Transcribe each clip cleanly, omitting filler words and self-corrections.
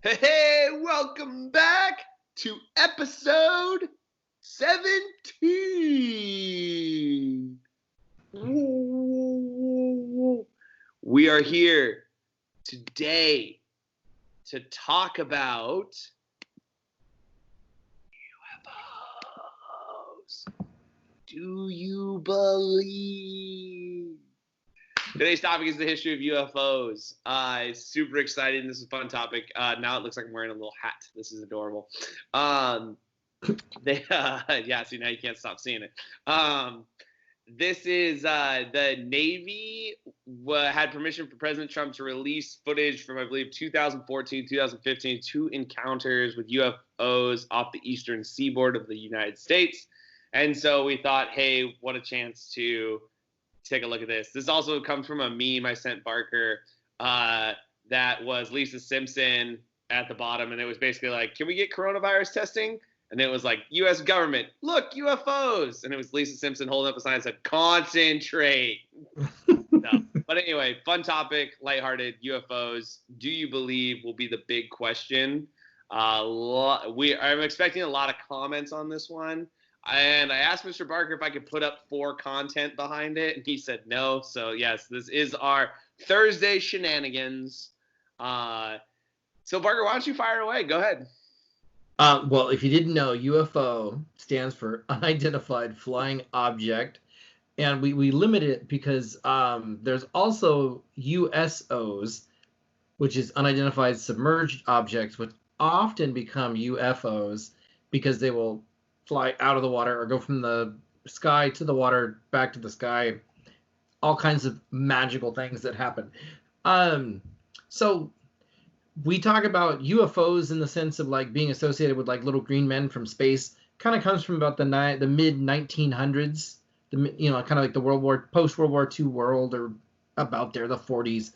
Hey, welcome back to episode 17. We are here today to talk about UFOs. Do you believe? Today's topic is the history of UFOs. Super excited. This is a fun topic. Now it looks like I'm wearing a little hat. This is adorable. Yeah, see, now you can't stop seeing it. This is the Navy had permission for President Trump to release footage from, I believe, 2014, 2015, two encounters with UFOs off the eastern seaboard of the United States. And so we thought, hey, what a chance to take a look at this. This also comes from a meme I sent Barker that was Lisa Simpson at the bottom, and it was basically like, can we get coronavirus testing? And it was like, U.S. government, look, UFOs. And it was Lisa Simpson holding up a sign that said, concentrate. No. But anyway, fun topic, lighthearted, UFOs. Do you believe will be the big question? I'm expecting a lot of comments on this one. And I asked Mr. Barker if I could put up 4 content behind it, and he said no. So, yes, this is our Thursday shenanigans. So, Barker, why don't you fire away? Go ahead. Well, if you didn't know, UFO stands for Unidentified Flying Object, and we limit it because there's also USOs, which is Unidentified Submerged Objects, which often become UFOs because they will fly out of the water or go from the sky to the water, back to the sky, all kinds of magical things that happen. So we talk about UFOs in the sense of like being associated with like little green men from space. Kind of comes from about the mid 1900s, kind of like the post World War II world, or about there, the 40s.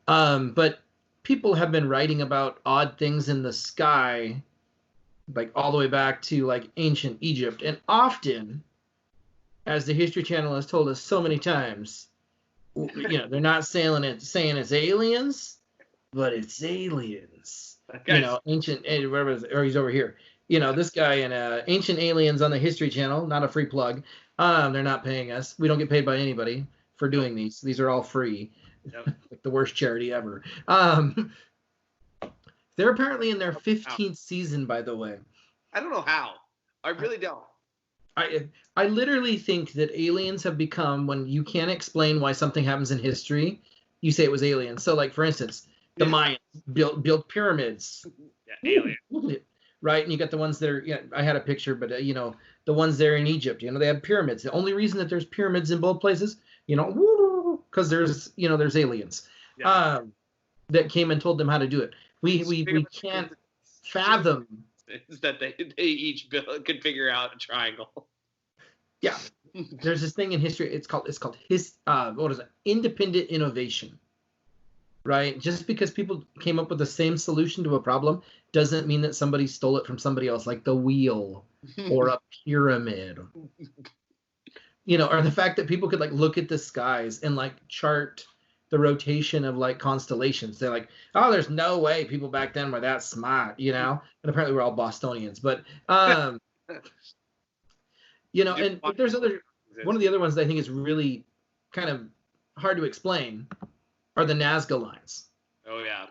But people have been writing about odd things in the sky, like all the way back to like ancient Egypt, and often, as the History Channel has told us so many times, they're not saying it's aliens, but it's aliens. Okay. Ancient, or he's over here. This guy in Ancient Aliens on the History Channel, not a free plug. They're not paying us. We don't get paid by anybody for doing these. These are all free. Yep. Like the worst charity ever. They're apparently in their 15th season, by the way. I don't know how. I really don't. I literally think that aliens have become, when you can't explain why something happens in history, you say it was aliens. So, like, for instance, the Mayans built pyramids. Yeah, aliens. Right? And you got the ones that are, I had a picture, but, the ones there in Egypt, they have pyramids. The only reason that there's pyramids in both places, because there's aliens that came and told them how to do it. We can't fathom is that they each could figure out a triangle. Yeah, there's this thing in history. It's called independent innovation, right? Just because people came up with the same solution to a problem doesn't mean that somebody stole it from somebody else, like the wheel or a pyramid. Or the fact that people could like look at the skies and like chart the rotation of like constellations. They're like, oh, there's no way people back then were that smart, and apparently we're all Bostonians. But and there's one of the other ones that I think is really kind of hard to explain are the Nazca lines. Oh yeah.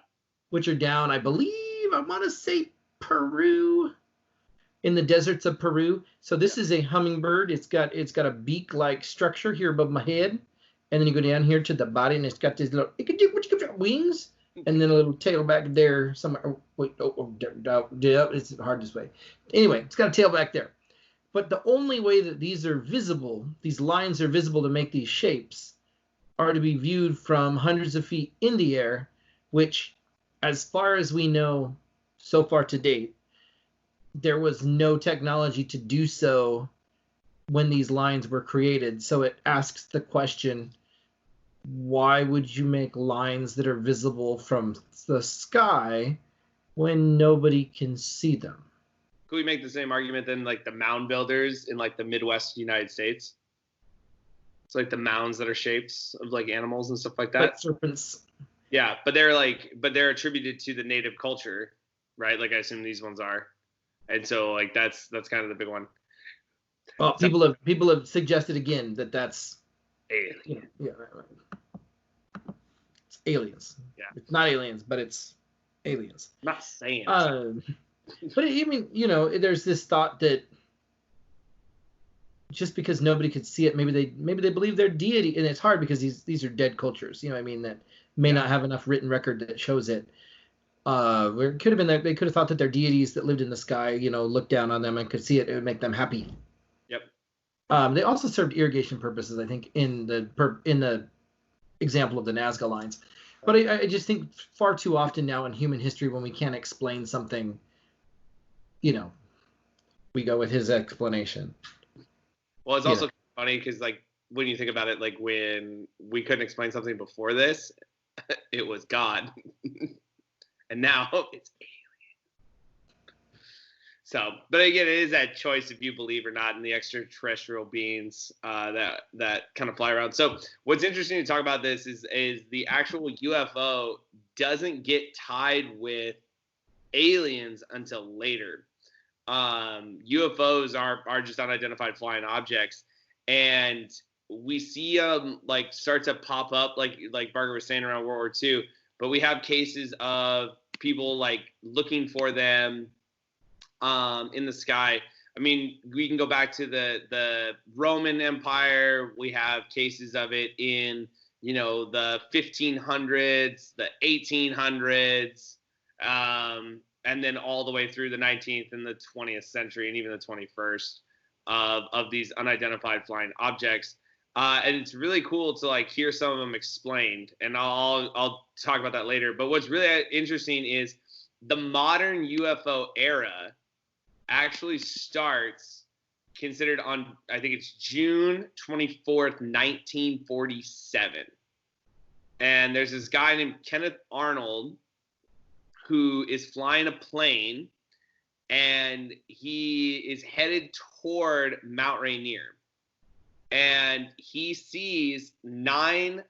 Which are down, I want to say Peru, in the deserts of Peru. So this is a hummingbird. It's got a beak-like structure here above my head. And then you go down here to the body, and it's got these little wings, and then a little tail back there somewhere. It's hard this way. Anyway, it's got a tail back there. But the only way that these lines are visible to make these shapes, are to be viewed from hundreds of feet in the air, which, as far as we know so far to date, there was no technology to do so when these lines were created. So it asks the question, why would you make lines that are visible from the sky when nobody can see them? Could we make the same argument then, like the mound builders in like the Midwest United States? It's like the mounds that are shapes of like animals and stuff like that. Like serpents. Yeah, but they're attributed to the native culture. right? Like I assume these ones are, and so like that's kind of the big one. Well, So, people have suggested again that that's alien. It's aliens. Yeah. It's not aliens, but it's aliens. I'm not saying. But I mean, there's this thought that just because nobody could see it, maybe they believe they're deity, and it's hard because these are dead cultures. You know what I mean? That may not have enough written record that shows it. Where it could have been that they could have thought that they're deities that lived in the sky, looked down on them and could see it. It would make them happy. Yep. They also served irrigation purposes, I think, in the example of the Nazca lines. But I just think far too often now in human history, when we can't explain something, we go with his explanation. Well, it's also funny because, like, when you think about it, like when we couldn't explain something before this, it was God. And now it's alien. So, but again, it is that choice if you believe or not in the extraterrestrial beings that kind of fly around. So, what's interesting to talk about this is the actual UFO doesn't get tied with aliens until later. UFOs are just unidentified flying objects, and we see them like start to pop up, like Barker was saying, around World War II. But we have cases of people like looking for them in the sky. I mean, we can go back to the Roman Empire. We have cases of it in, the 1500s, the 1800s, and then all the way through the 19th and the 20th century, and even the 21st of these unidentified flying objects. And it's really cool to like hear some of them explained, and I'll talk about that later. But what's really interesting is the modern UFO era actually starts considered on, I think it's June 24th, 1947. And there's this guy named Kenneth Arnold who is flying a plane, and he is headed toward Mount Rainier. And he sees 9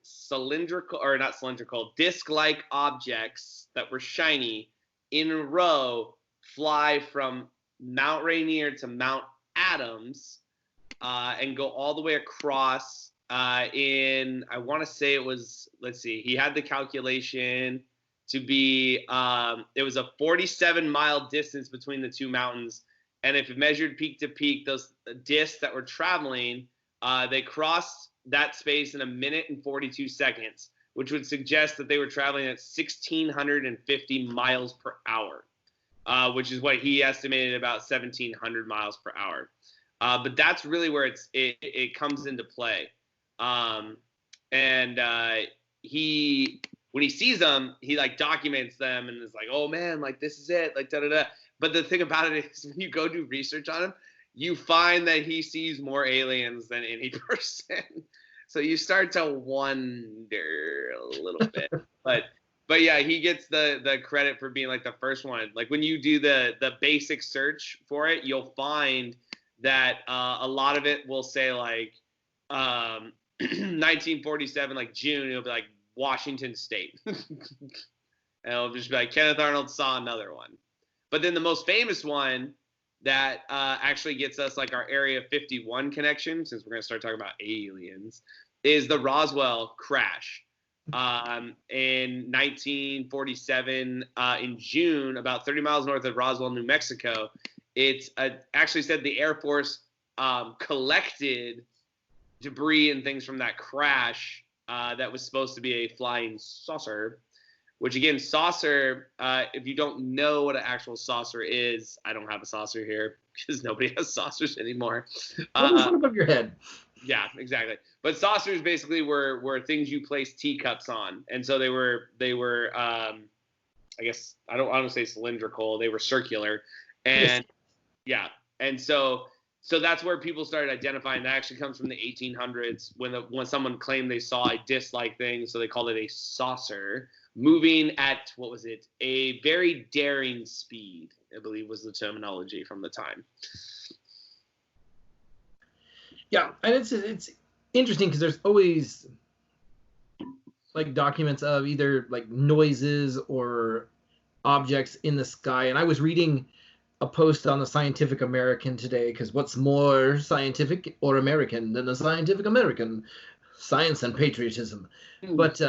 disc-like objects that were shiny in a row fly from Mount Rainier to Mount Adams and go all the way across I want to say it was, let's see, he had the calculation to be, it was a 47-mile distance between the two mountains. And if it measured peak to peak, those discs that were traveling, they crossed that space in 1 minute and 42 seconds, which would suggest that they were traveling at 1,650 miles per hour, which is what he estimated about 1,700 miles per hour. But that's really where it comes into play. When he sees them, he like documents them and is like, oh man, like this is it, like da-da-da. But the thing about it is when you go do research on him, you find that he sees more aliens than any person. So you start to wonder a little bit. But yeah, he gets the credit for being like the first one. Like when you do the basic search for it, you'll find that a lot of it will say like 1947, like June, it'll be like Washington State. And it'll just be like Kenneth Arnold saw another one. But then the most famous one that actually gets us like our Area 51 connection, since we're going to start talking about aliens, is the Roswell crash. In 1947, in June, about 30 miles north of Roswell, New Mexico, it's actually said the Air Force collected debris and things from that crash that was supposed to be a flying saucer. Which again, saucer, if you don't know what an actual saucer is, I don't have a saucer here because nobody has saucers anymore. One above your head. Yeah, exactly. But saucers basically were things you place teacups on. And so they were I guess, I don't want to say cylindrical, they were circular. And yeah, and so that's where people started identifying. That actually comes from the 1800s when someone claimed they saw a disc-like thing, so they called it a saucer. Moving at, what was it, a very daring speed, I believe was the terminology from the time. Yeah, and it's interesting because there's always like documents of either like noises or objects in the sky. And I was reading a post on the Scientific American today, because what's more scientific or American than the Scientific American? Science and patriotism. But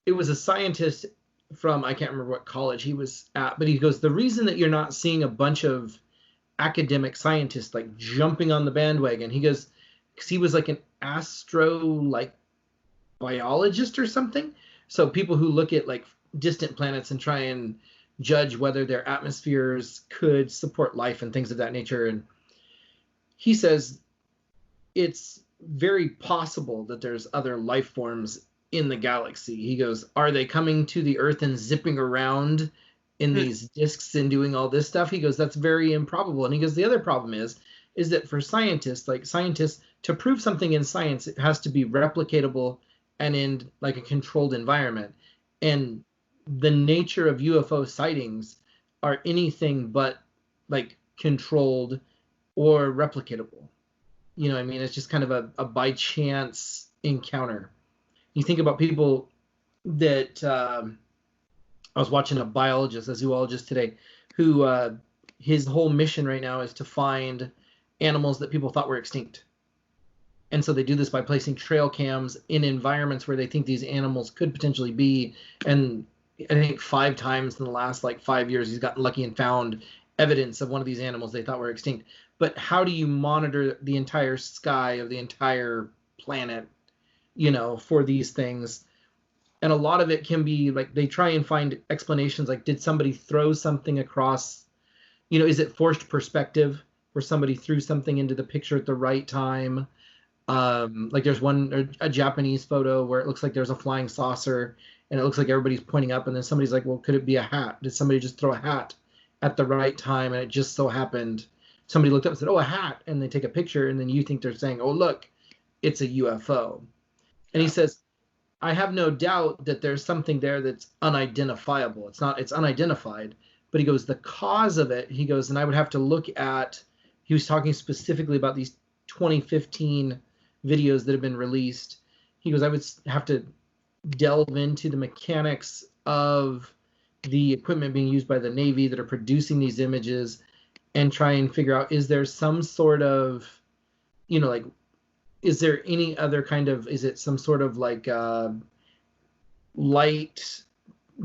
it was a scientist from, I can't remember what college he was at, but he goes, the reason that you're not seeing a bunch of academic scientists like jumping on the bandwagon, he goes, because he was like an astro like biologist or something. So people who look at like distant planets and try and judge whether their atmospheres could support life and things of that nature. And he says it's very possible that there's other life forms in the galaxy. He goes, are they coming to the Earth and zipping around in these disks and doing all this stuff? He goes, that's very improbable. And he goes, the other problem is that for scientists, to prove something in science, it has to be replicatable and in like a controlled environment. And the nature of UFO sightings are anything but like controlled or replicatable. You know what I mean? It's just kind of a by chance encounter. You think about people that I was watching a zoologist today, who his whole mission right now is to find animals that people thought were extinct. And so they do this by placing trail cams in environments where they think these animals could potentially be. And I think 5 times in the last like 5 years, he's gotten lucky and found evidence of one of these animals they thought were extinct. But how do you monitor the entire sky of the entire planet, you know, for these things? And a lot of it can be like they try and find explanations like, did somebody throw something across, you know, is it forced perspective where somebody threw something into the picture at the right time? Like there's a Japanese photo where it looks like there's a flying saucer and it looks like everybody's pointing up, and then somebody's like, well, could it be a hat? Did somebody just throw a hat at the right time and it just so happened somebody looked up and said, oh, a hat, and they take a picture, and then you think they're saying, oh, look, it's a UFO. And he says, I have no doubt that there's something there that's unidentifiable. It's unidentified. But he goes, the cause of it, he goes, and I would have to look at, he was talking specifically about these 2015 videos that have been released. He goes, I would have to delve into the mechanics of the equipment being used by the Navy that are producing these images and try and figure out, is there some sort of, you know, like, is there any other kind of, is it some sort of like light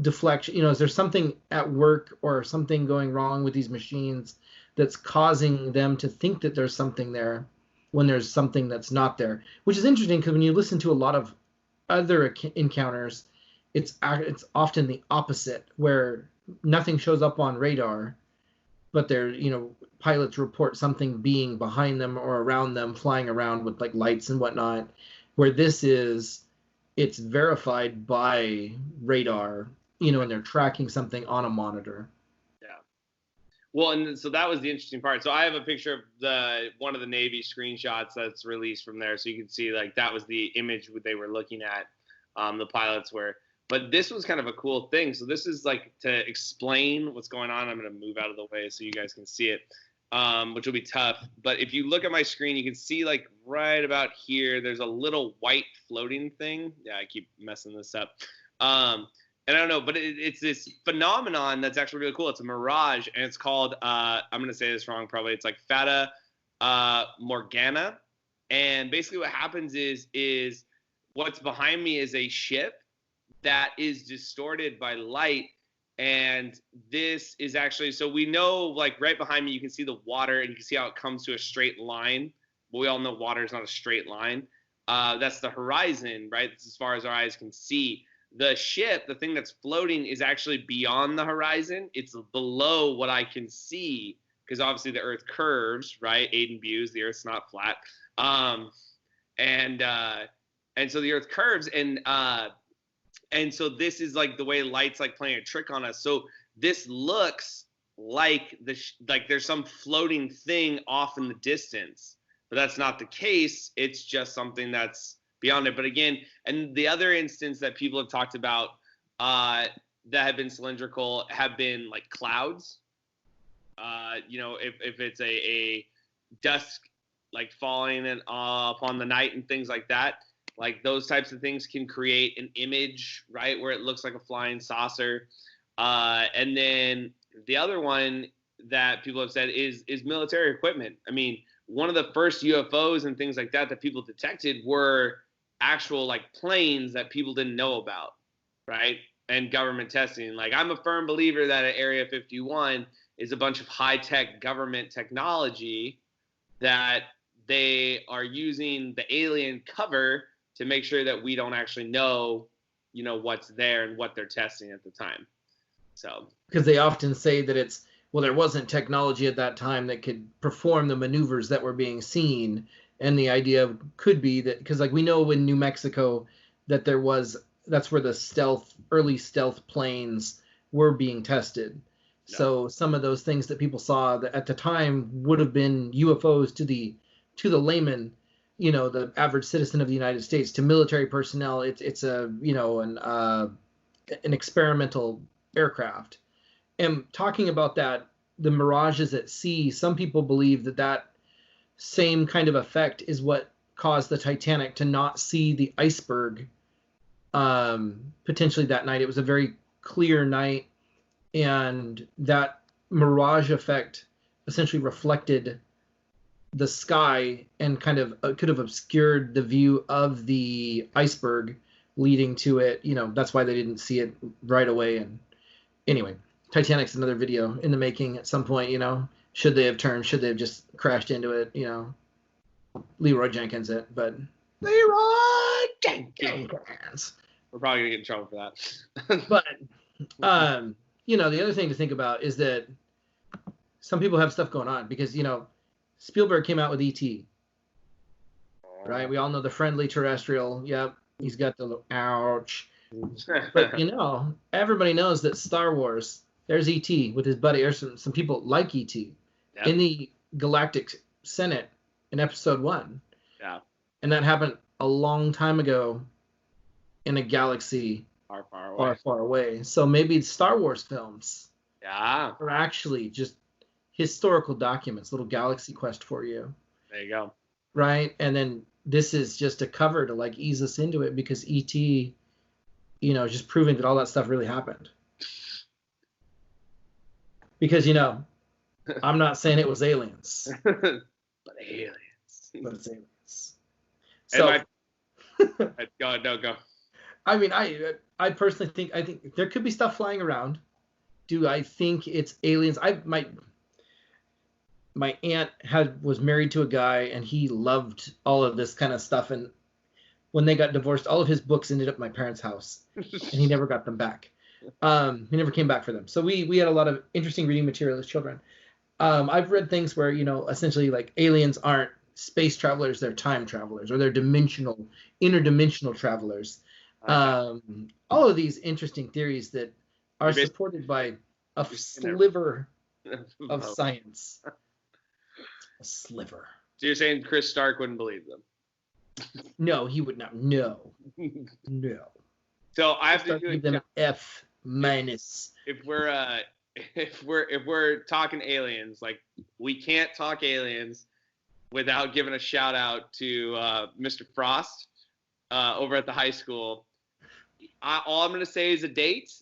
deflection? You know, is there something at work or something going wrong with these machines that's causing them to think that there's something there when there's something that's not there? Which is interesting because when you listen to a lot of other encounters, it's often the opposite, where nothing shows up on radar, but they're, you know, pilots report something being behind them or around them, flying around with like lights and whatnot, where this is, it's verified by radar, you know, and they're tracking something on a monitor. Yeah. Well, and so that was the interesting part. So I have a picture of one of the Navy screenshots that's released from there. So you can see like that was the image they were looking at, the pilots were. But this was kind of a cool thing. So this is like to explain what's going on. I'm going to move out of the way so you guys can see it, which will be tough. But if you look at my screen, you can see like right about here, there's a little white floating thing. Yeah, I keep messing this up. And I don't know, but it's this phenomenon that's actually really cool. It's a mirage, and it's called, I'm going to say this wrong probably. It's like Fata Morgana. And basically what happens is what's behind me is a ship that is distorted by light. And this is actually, so we know like right behind me, you can see the water and you can see how it comes to a straight line. But we all know water is not a straight line. That's the horizon, right? That's as far as our eyes can see. The ship, the thing that's floating, is actually beyond the horizon. It's below what I can see, because obviously the Earth curves, right? Aiden views, the Earth's not flat. And so the Earth curves, and so this is like the way light's like playing a trick on us. So this looks like like there's some floating thing off in the distance, but that's not the case. It's just something that's beyond it. But again, and the other instance that people have talked about that have been cylindrical have been like clouds. You know, if it's a dusk like falling upon the night and things like that. Like those types of things can create an image, right, where it looks like a flying saucer. And then the other one that people have said is military equipment. I mean, one of the first UFOs and things like that that people detected were actual like planes that people didn't know about, right? And government testing. Like, I'm a firm believer that at Area 51 is a bunch of high-tech government technology that they are using the alien cover to make sure that we don't actually know, what's there and what they're testing at the time. So, because they often say that it's, well, there wasn't technology at that time that could perform the maneuvers that were being seen. And the idea could be that, because like we know in New Mexico that that's where the early stealth planes were being tested. No. So some of those things that people saw that at the time would have been UFOs to the layman, the average citizen of the United States. To military personnel, it's a an experimental aircraft. And talking about that, the mirages at sea, some people believe that same kind of effect is what caused the Titanic to not see the iceberg potentially that night. It was a very clear night, and that mirage effect essentially reflected the sky and kind of could have obscured the view of the iceberg leading to it. That's why they didn't see it right away. And anyway, Titanic's another video in the making at some point. Should they have turned? Should they have just crashed into it? Leroy Jenkins it, but Leroy Jenkins. We're probably gonna get in trouble for that. But the other thing to think about is that some people have stuff going on because Spielberg came out with E.T. Right? We all know the friendly terrestrial. Yep, he's got the little ouch. But everybody knows that Star Wars. There's E.T. with his buddy. There's some people like E.T. Yep. In the Galactic Senate in Episode 1. Yeah. And that happened a long time ago in a galaxy far away. So maybe Star Wars films are actually just historical documents, little galaxy quest for you. There you go. Right? And then this is just a cover to like ease us into it because E.T., just proving that all that stuff really happened. Because, I'm not saying it was aliens. But aliens. But it's aliens. So, go. I mean, I personally think there could be stuff flying around. Do I think it's aliens? My aunt was married to a guy, and he loved all of this kind of stuff. And when they got divorced, all of his books ended up at my parents' house, and he never got them back. He never came back for them. So we had a lot of interesting reading material as children. I've read things where, essentially like aliens aren't space travelers, they're time travelers, or they're interdimensional travelers. All of these interesting theories that are supported by a sliver of science. A sliver. So you're saying Chris Stark wouldn't believe them? No, he would not. No. So I have to give them F-. If we're talking aliens, like we can't talk aliens without giving a shout out to Mr. Frost over at the high school. All I'm gonna say is a date,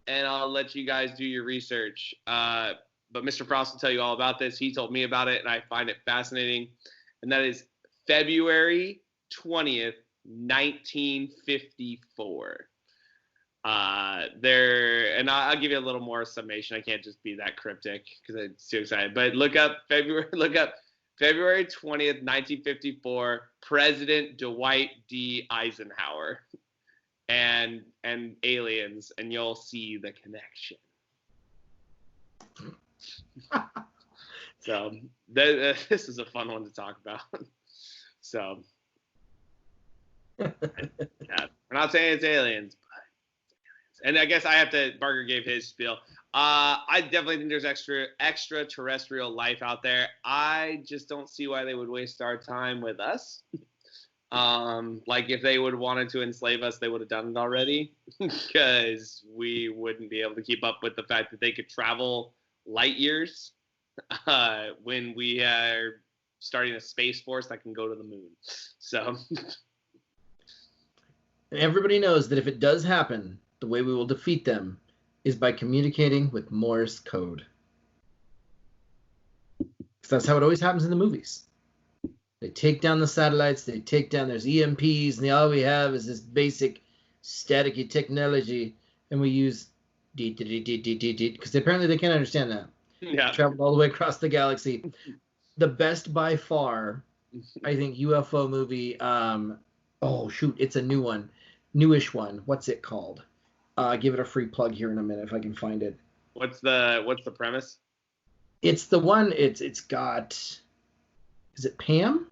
and I'll let you guys do your research. But Mr. Frost will tell you all about this. He told me about it, and I find it fascinating. And that is February 20th, 1954. And I'll give you a little more summation. I can't just be that cryptic because I'm too excited. But look up February 20th, 1954, President Dwight D. Eisenhower and aliens, and you'll see the connection. So this is a fun one to talk about. So yeah, we're not saying it's aliens, but it's aliens. And I guess I have to. Barker gave his spiel. I definitely think there's extraterrestrial life out there. I just don't see why they would waste our time with us. Like if they would wanted to enslave us, they would have done it already, because we wouldn't be able to keep up with the fact that they could travel light years when we are starting a space force that can go to the moon. So and everybody knows that if it does happen, the way we will defeat them is by communicating with Morse code. Because that's how it always happens in the movies. They take down the satellites, there's EMPs, and all we have is this basic staticky technology, and we use because apparently they can't understand that. Yeah. Traveled all the way across the galaxy. The best by far, I think, UFO movie. Oh shoot, it's a new one, newish one. What's it called? Give it a free plug here in a minute if I can find it. What's the premise? It's the one. It's got. Is it Pam?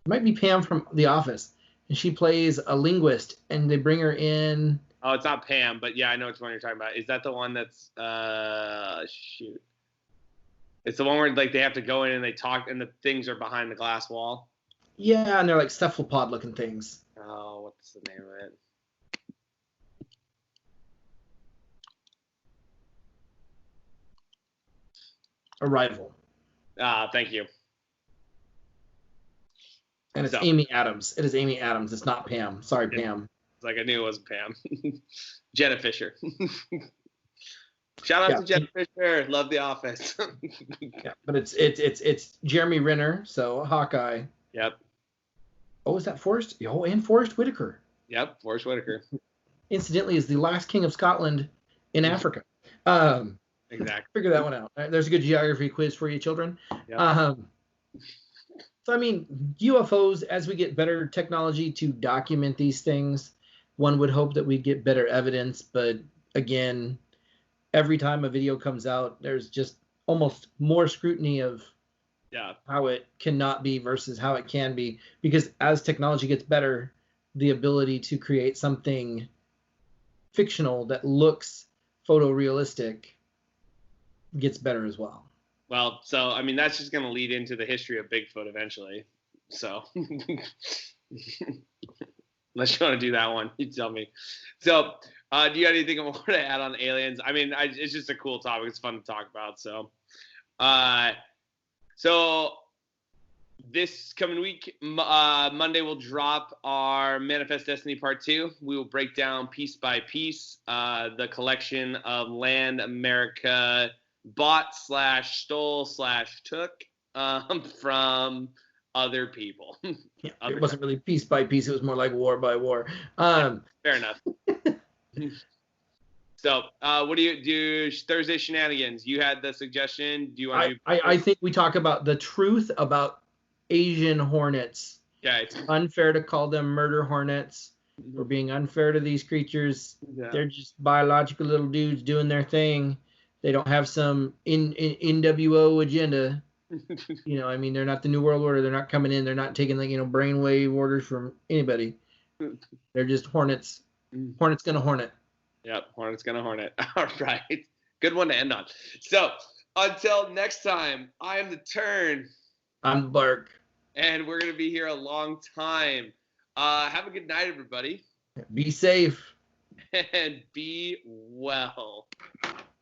It might be Pam from The Office, and she plays a linguist, and they bring her in. Oh, it's not Pam, but yeah, I know which one you're talking about. Is that the one that's shoot? It's the one where like they have to go in and they talk, and the things are behind the glass wall. Yeah, and they're like cephalopod-looking things. Oh, what's the name of it? Arrival. Thank you. And it's Amy Adams. It is Amy Adams. It's not Pam. Sorry, yeah. Pam. It's like I knew it wasn't Pam. Jenna Fisher. Shout out to Jenna Fisher. Love The Office. Yeah, but it's Jeremy Renner, so Hawkeye. Yep. Oh, is that Forrest? Oh, and Forrest Whitaker. Yep, Forrest Whitaker. Incidentally, is the last king of Scotland in Africa. Exactly. Figure that one out. There's a good geography quiz for you children. Yep. So, I mean, UFOs, as we get better technology to document these things, one would hope that we get better evidence. But again, every time a video comes out, there's just almost more scrutiny of how it cannot be versus how it can be. Because as technology gets better, the ability to create something fictional that looks photorealistic gets better as well. Well, so, I mean, that's just going to lead into the history of Bigfoot eventually. So, unless you want to do that one, you tell me. So, do you have anything more to add on aliens? I mean, it's just a cool topic. It's fun to talk about. So, this coming week, Monday, we'll drop our Manifest Destiny Part 2. We will break down piece by piece the collection of land America bought / stole / took from other people. Yeah, it wasn't really piece by piece. It was more like war by war. Fair enough. So, what do you do? Thursday shenanigans. You had the suggestion. Do you want to? I think we talk about the truth about Asian hornets. Yeah, it's unfair to call them murder hornets. We're being unfair to these creatures. Yeah. They're just biological little dudes doing their thing. They don't have some NWO agenda. You know, I mean, they're not the New World Order. They're not coming in. They're not taking, like, brainwave orders from anybody. They're just hornets. Hornet's gonna hornet. Yep, hornet's gonna hornet. All right. Good one to end on. So, until next time, I am the Turn. I'm Bark. And we're going to be here a long time. Have a good night, everybody. Be safe. And be well.